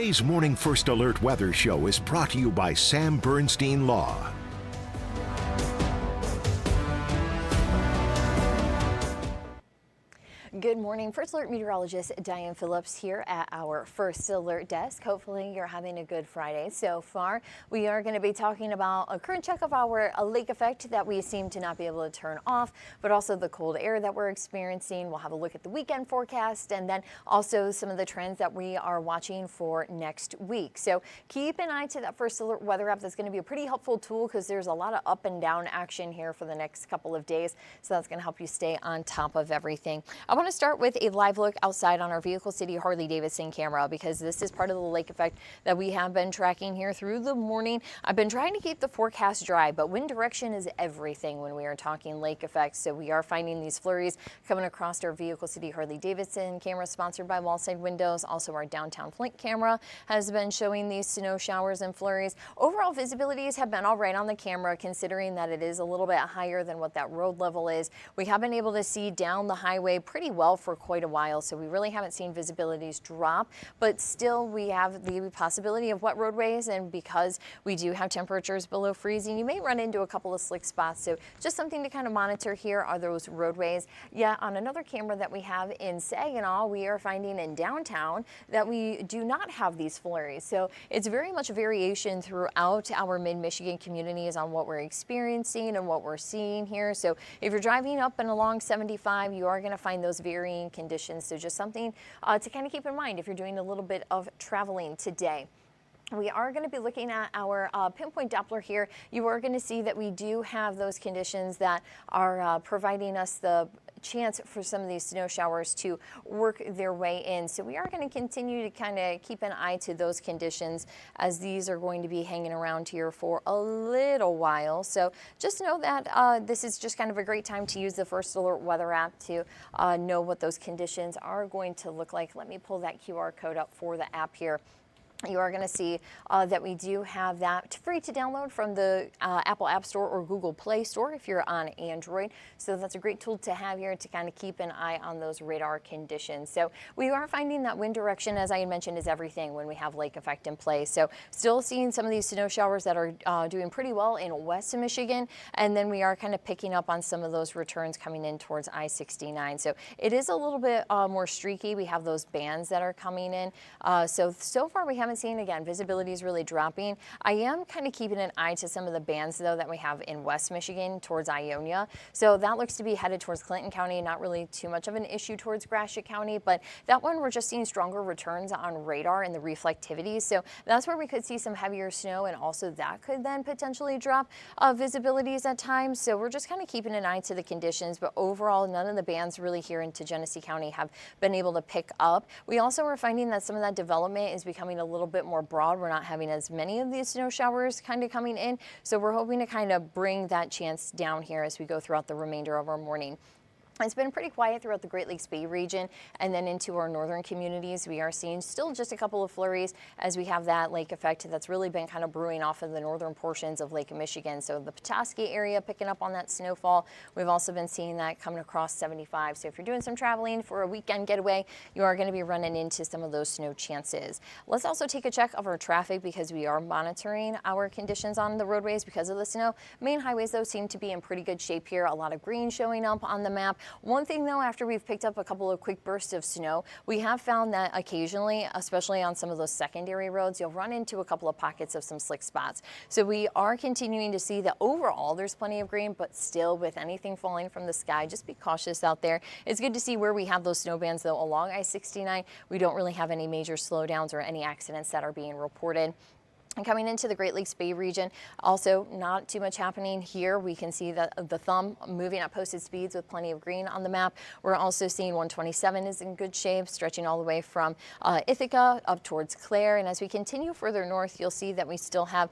Today's Morning First Alert Weather Show is brought to you by Sam Bernstein Law. Good morning. First Alert meteorologist Diane Phillips here at our First Alert desk. Hopefully you're having a good Friday so far. We are going to be talking about a current check of our lake effect that we seem to not be able to turn off, but also the cold air that we're experiencing. We'll have a look at the weekend forecast and then also some of the trends that we are watching for next week. So keep an eye to that First Alert weather app. That's going to be a pretty helpful tool because there's a lot of up and down action here for the next couple of days. So that's going to help you stay on top of everything. I want to start with a live look outside on our Vehicle City Harley-Davidson camera because this is part of the lake effect that we have been tracking here through the morning. I've been trying to keep the forecast dry, but wind direction is everything when we are talking lake effects. So we are finding these flurries coming across our Vehicle City Harley-Davidson camera sponsored by Wallside Windows. Also our downtown Flint camera has been showing these snow showers and flurries. Overall visibilities have been all right on the camera considering that it is a little bit higher than what that road level is. We have been able to see down the highway pretty well for quite a while, so we really haven't seen visibilities drop, but still we have the possibility of wet roadways, and because we do have temperatures below freezing, you may run into a couple of slick spots. So just something to kind of monitor here are those roadways. Yeah, on another camera that we have in Saginaw, we are finding in downtown that we do not have these flurries. So it's very much variation throughout our mid-Michigan communities on what we're experiencing and what we're seeing here. So if you're driving up and along 75, you are going to find those varying conditions. So just something to kind of keep in mind if you're doing a little bit of traveling today. We are going to be looking at our pinpoint Doppler here. You are going to see that we do have those conditions that are providing us the chance for some of these snow showers to work their way in. So we are going to continue to kind of keep an eye to those conditions as these are going to be hanging around here for a little while. So just know that this is just kind of a great time to use the First Alert weather app to know what those conditions are going to look like. Let me pull that QR code up for the app here. You are going to see that we do have that free to download from the Apple App Store or Google Play Store if you're on Android. So that's a great tool to have here to kind of keep an eye on those radar conditions. So we are finding that wind direction, as I had mentioned, is everything when we have lake effect in place. So still seeing some of these snow showers that are doing pretty well in west Michigan. And then we are kind of picking up on some of those returns coming in towards I-69. So it is a little bit more streaky. We have those bands that are coming in. So far we haven't seen, again, visibility is really dropping. I am kind of keeping an eye to some of the bands, though, that we have in West Michigan towards Ionia. So that looks to be headed towards Clinton County, not really too much of an issue towards Gratiot County, but that one we're just seeing stronger returns on radar and the reflectivity. So that's where we could see some heavier snow, and also that could then potentially drop visibilities at times. So we're just kind of keeping an eye to the conditions, but overall, none of the bands really here into Genesee County have been able to pick up. We also are finding that some of that development is becoming a little bit more broad. We're not having as many of these snow showers kind of coming in. So we're hoping to kind of bring that chance down here as we go throughout the remainder of our morning. It's been pretty quiet throughout the Great Lakes Bay region, and then into our northern communities. We are seeing still just a couple of flurries as we have that lake effect that's really been kind of brewing off of the northern portions of Lake Michigan. So the Petoskey area picking up on that snowfall. We've also been seeing that coming across 75. So if you're doing some traveling for a weekend getaway, you are going to be running into some of those snow chances. Let's also take a check of our traffic because we are monitoring our conditions on the roadways because of the snow. Main highways, though, seem to be in pretty good shape here. A lot of green showing up on the map. One thing, though, after we've picked up a couple of quick bursts of snow, we have found that occasionally, especially on some of those secondary roads, you'll run into a couple of pockets of some slick spots. So we are continuing to see that overall there's plenty of green, but still with anything falling from the sky, just be cautious out there. It's good to see where we have those snow bands, though, along I-69. We don't really have any major slowdowns or any accidents that are being reported. And coming into the Great Lakes Bay region, also not too much happening here. We can see that the thumb moving at posted speeds with plenty of green on the map. We're also seeing 127 is in good shape, stretching all the way from Ithaca up towards Clare. And as we continue further north, you'll see that we still have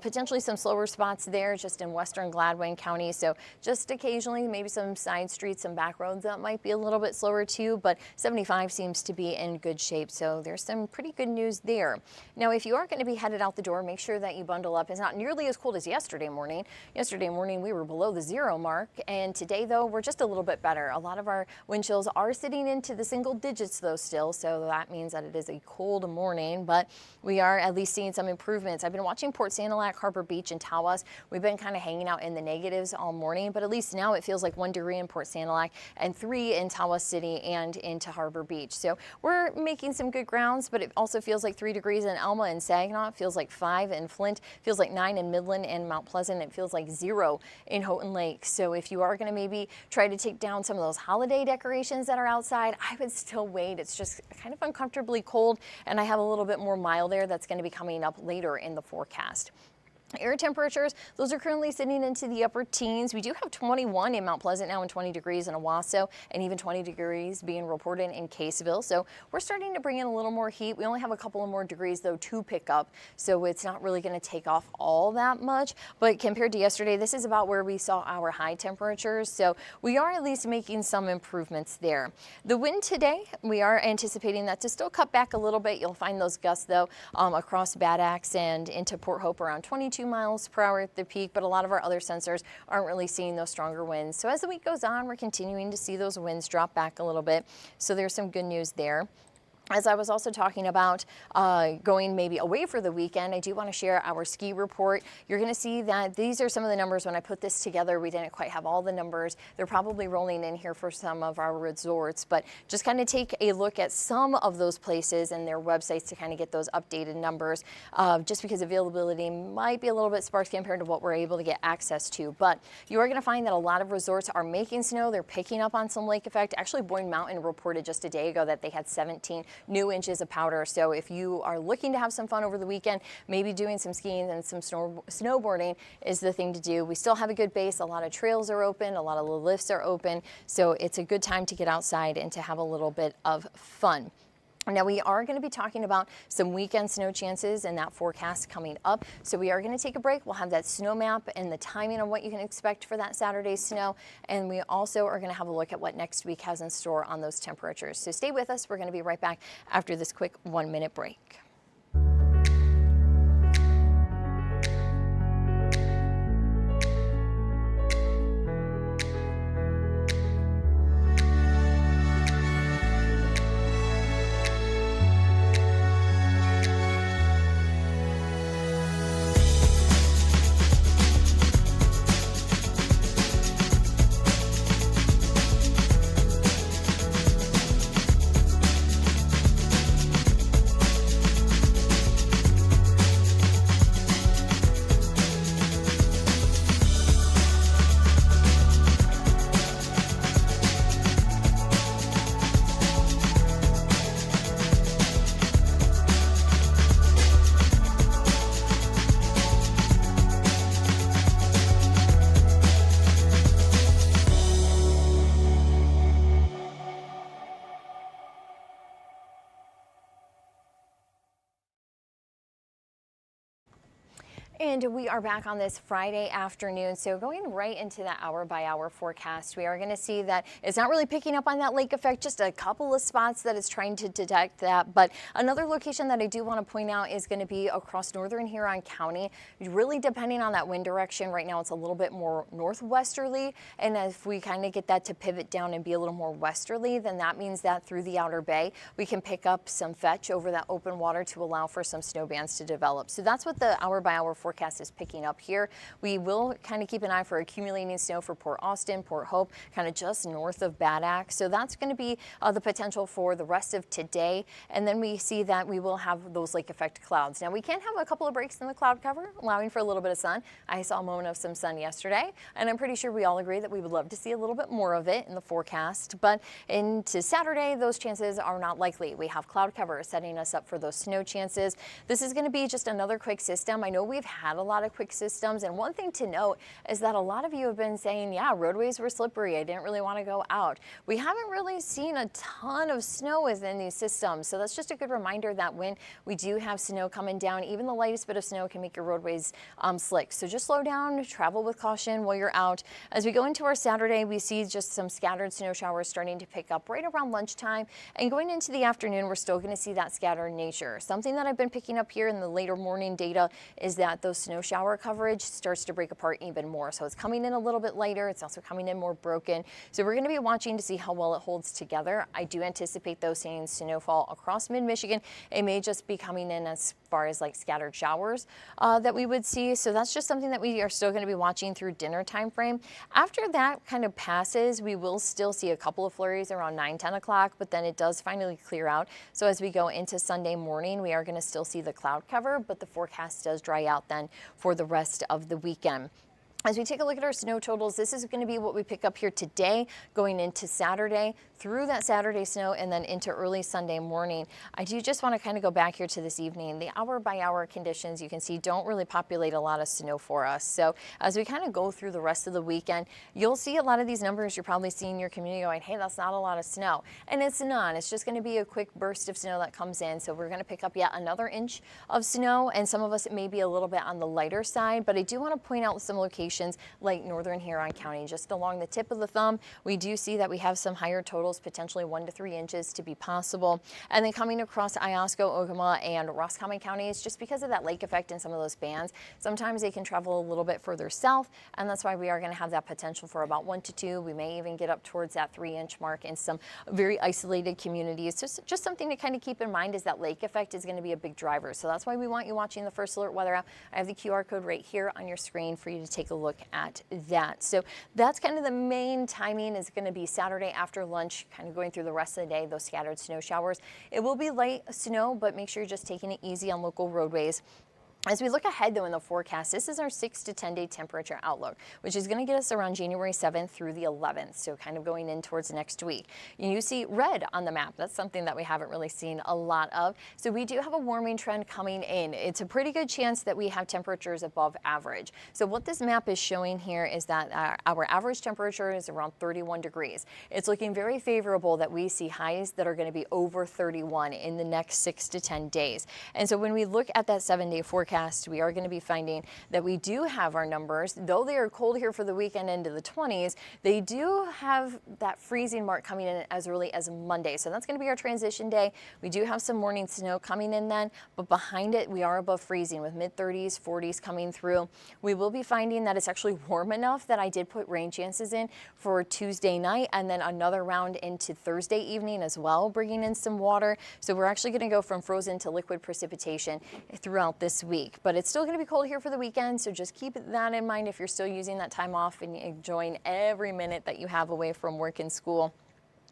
potentially some slower spots there just in western Gladwin County. So just occasionally, maybe some side streets, some back roads that might be a little bit slower too, but 75 seems to be in good shape. So there's some pretty good news there. Now, if you are going to be headed out the door, make sure that you bundle up. It's not nearly as cold as yesterday morning. Yesterday morning we were below the 0 mark, and today though we're just a little bit better. A lot of our wind chills are sitting into the single digits though still, so that means that it is a cold morning, but we are at least seeing some improvements. I've been watching Port Sanilac, Harbor Beach, and Tawas. We've been kind of hanging out in the negatives all morning, but at least now it feels like 1 degree in Port Sanilac and 3 in Tawas City and into Harbor Beach. So we're making some good grounds, but it also feels like 3 degrees in Alma and Saginaw. It feels like 5 in Flint. It feels like 9 in Midland and Mount Pleasant. It feels like 0 in Houghton Lake. So if you are going to maybe try to take down some of those holiday decorations that are outside, I would still wait. It's just kind of uncomfortably cold, and I have a little bit more mild air that's going to be coming up later in the forecast. Air temperatures, those are currently sitting into the upper teens. We do have 21 in Mount Pleasant now and 20 degrees in Owasso, and even 20 degrees being reported in Caseville. So we're starting to bring in a little more heat. We only have a couple of more degrees though to pick up, so it's not really going to take off all that much. But compared to yesterday, this is about where we saw our high temperatures. So we are at least making some improvements there. The wind today, we are anticipating that to still cut back a little bit. You'll find those gusts though across Bad Axe and into Port Hope around 22 miles per hour at the peak, but a lot of our other sensors aren't really seeing those stronger winds. So as the week goes on, we're continuing to see those winds drop back a little bit. So there's some good news there. As I was also talking about going maybe away for the weekend, I do want to share our ski report. You're going to see that these are some of the numbers. When I put this together, we didn't quite have all the numbers. They're probably rolling in here for some of our resorts, but just kind of take a look at some of those places and their websites to kind of get those updated numbers, just because availability might be a little bit sparse compared to what we're able to get access to. But you are going to find that a lot of resorts are making snow. They're picking up on some lake effect. Actually, Boyne Mountain reported just a day ago that they had 17 new inches of powder. So if you are looking to have some fun over the weekend, maybe doing some skiing and some snowboarding is the thing to do. We still have a good base. A lot of trails are open. A lot of the lifts are open. So it's a good time to get outside and to have a little bit of fun. Now we are going to be talking about some weekend snow chances and that forecast coming up. So we are going to take a break. We'll have that snow map and the timing on what you can expect for that Saturday's snow. And we also are going to have a look at what next week has in store on those temperatures. So stay with us. We're going to be right back after this quick 1-minute break. And we are back on this Friday afternoon. So going right into the hour-by-hour forecast, we are going to see that it's not really picking up on that lake effect, just a couple of spots that it's trying to detect that. But another location that I do want to point out is going to be across northern Huron County. Really depending on that wind direction, right now it's a little bit more northwesterly. And if we kind of get that to pivot down and be a little more westerly, then that means that through the Outer Bay, we can pick up some fetch over that open water to allow for some snow bands to develop. So that's what the hour-by-hour forecast is picking up here. We will kind of keep an eye for accumulating snow for Port Austin, Port Hope, kind of just north of Bad Axe. So that's going to be the potential for the rest of today. And then we see that we will have those lake effect clouds. Now we can have a couple of breaks in the cloud cover, allowing for a little bit of sun. I saw a moment of some sun yesterday, and I'm pretty sure we all agree that we would love to see a little bit more of it in the forecast. But into Saturday, those chances are not likely. We have cloud cover setting us up for those snow chances. This is going to be just another quick system. I know we've had a lot of quick systems. And one thing to note is that a lot of you have been saying, yeah, roadways were slippery. I didn't really want to go out. We haven't really seen a ton of snow within these systems. So that's just a good reminder that when we do have snow coming down, even the lightest bit of snow can make your roadways slick. So just slow down, travel with caution while you're out. As we go into our Saturday, we see just some scattered snow showers starting to pick up right around lunchtime. And going into the afternoon, we're still going to see that scattered nature. Something that I've been picking up here in the later morning data is that those snow shower coverage starts to break apart even more. So it's coming in a little bit lighter. It's also coming in more broken. So we're going to be watching to see how well it holds together. I do anticipate those seeing snowfall across mid-Michigan. It may just be coming in as far as like scattered showers that we would see. So that's just something that we are still going to be watching through dinner time frame. After that kind of passes, we will still see a couple of flurries around 9-10 o'clock, but then it does finally clear out. So as we go into Sunday morning, we are going to still see the cloud cover, but the forecast does dry out then for the rest of the weekend. As we take a look at our snow totals, this is going to be what we pick up here today going into Saturday, through that Saturday snow, and then into early Sunday morning. I do just want to kind of go back here to this evening. The hour by hour conditions you can see don't really populate a lot of snow for us. So as we kind of go through the rest of the weekend, you'll see a lot of these numbers you're probably seeing in your community going, hey, that's not a lot of snow. And it's not. It's just going to be a quick burst of snow that comes in. So we're going to pick up yet another inch of snow, and some of us it may be a little bit on the lighter side, but I do want to point out some locations like northern Huron County. Just along the tip of the thumb, we do see that we have some higher totals, potentially 1 to 3 inches to be possible. And then coming across Iosco, Ogama, and Roscommon counties, just because of that lake effect and some of those bands, sometimes they can travel a little bit further south, and that's why we are going to have that potential for about 1 to 2. We may even get up towards that 3-inch mark in some very isolated communities. So just something to kind of keep in mind is that lake effect is going to be a big driver. So that's why we want you watching the First Alert Weather app. I have the QR code right here on your screen for you to take a look at that. So that's kind of the main timing is going to be Saturday after lunch, kind of going through the rest of the day, those scattered snow showers. It will be light snow, but make sure you're just taking it easy on local roadways. As we look ahead, though, in the forecast, this is our 6 to 10-day temperature outlook, which is going to get us around January 7th through the 11th, so kind of going in towards next week. You see red on the map. That's something that we haven't really seen a lot of. So we do have a warming trend coming in. It's a pretty good chance that we have temperatures above average. So what this map is showing here is that our average temperature is around 31 degrees. It's looking very favorable that we see highs that are going to be over 31 in the next 6 to 10 days. And so when we look at that 7-day forecast, we are going to be finding that we do have our numbers, though they are cold here for the weekend into the 20s, they do have that freezing mark coming in as early as Monday. So that's going to be our transition day. We do have some morning snow coming in then, but behind it, we are above freezing with mid-30s, 40s coming through. We will be finding that it's actually warm enough that I did put rain chances in for Tuesday night and then another round into Thursday evening as well, bringing in some water. So we're actually going to go from frozen to liquid precipitation throughout this week. But it's still going to be cold here for the weekend, so just keep that in mind if you're still using that time off and enjoying every minute that you have away from work and school.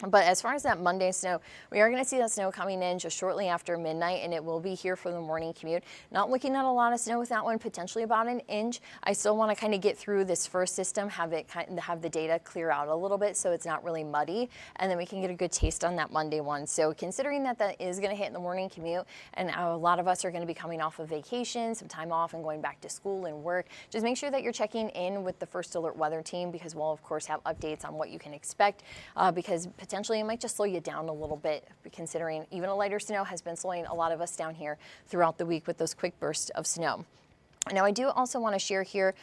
But as far as that Monday snow, we are going to see that snow coming in just shortly after midnight, and it will be here for the morning commute. Not looking at a lot of snow with that one, potentially about an inch. I still want to kind of get through this first system, have the data clear out a little bit so it's not really muddy, and then we can get a good taste on that Monday one. So considering that that is going to hit in the morning commute, and a lot of us are going to be coming off of vacation, some time off, and going back to school and work, just make sure that you're checking in with the First Alert Weather team because we'll, of course, have updates on what you can expect because potentially it might just slow you down a little bit, considering even a lighter snow has been slowing a lot of us down here throughout the week with those quick bursts of snow. Now, I do also want to share here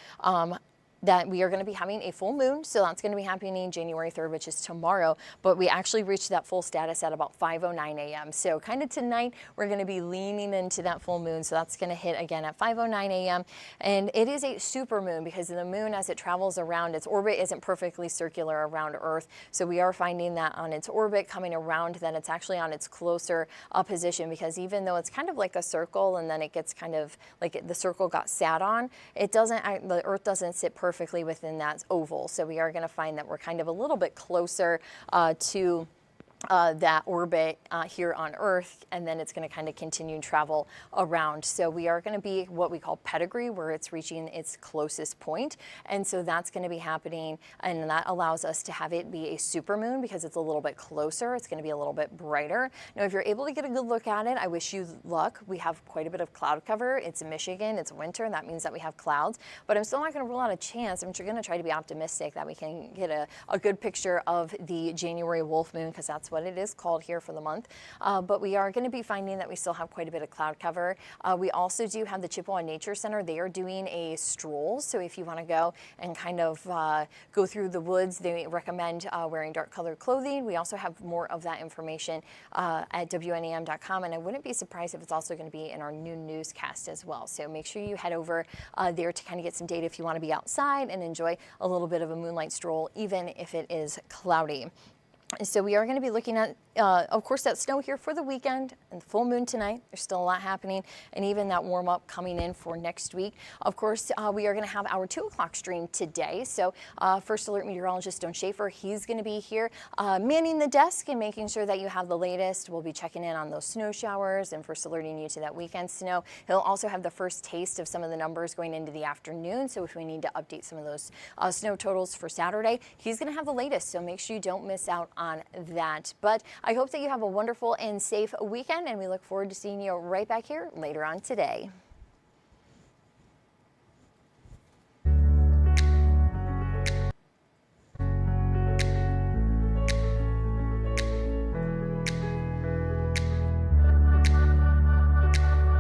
that we are going to be having a full moon. So that's going to be happening January 3rd, which is tomorrow. But we actually reached that full status at about 5:09 a.m. So kind of tonight, we're going to be leaning into that full moon. So that's going to hit again at 5:09 a.m. And it is a super moon because the moon, as it travels around, its orbit isn't perfectly circular around Earth. So we are finding that on its orbit coming around, that it's actually on its closer position, because even though it's kind of like a circle and then it gets kind of like the circle got sat on, it doesn't, the Earth doesn't sit perfectly within that oval. So we are going to find that we're kind of a little bit closer to that orbit here on Earth, and then it's going to kind of continue and travel around. So we are going to be what we call pedigree, where it's reaching its closest point, and so that's going to be happening, and that allows us to have it be a supermoon because it's a little bit closer. It's going to be a little bit brighter. Now, if you're able to get a good look at it, I wish you luck. We have quite a bit of cloud cover. It's in Michigan. It's winter, and that means that we have clouds. But I'm still not going to rule out a chance. I'm going to try to be optimistic that we can get a good picture of the January wolf moon, because that's what it is called here for the month. But we are going to be finding that we still have quite a bit of cloud cover. We also do have the Chippewa Nature Center. They are doing a stroll. So if you want to go and kind of go through the woods, they recommend wearing dark colored clothing. We also have more of that information at WNEM.com. And I wouldn't be surprised if it's also going to be in our new newscast as well. So make sure you head over there to kind of get some data if you want to be outside and enjoy a little bit of a moonlight stroll, even if it is cloudy. So we are going to be looking at, of course, that snow here for the weekend and the full moon tonight. There's still a lot happening, and even that warm up coming in for next week. Of course, we are going to have our 2 o'clock stream today. So First Alert meteorologist Don Schaefer, he's going to be here manning the desk and making sure that you have the latest. We'll be checking in on those snow showers and first alerting you to that weekend snow. He'll also have the first taste of some of the numbers going into the afternoon. So if we need to update some of those snow totals for Saturday, he's going to have the latest. So make sure you don't miss out on that. But I hope that you have a wonderful and safe weekend, and we look forward to seeing you right back here later on today.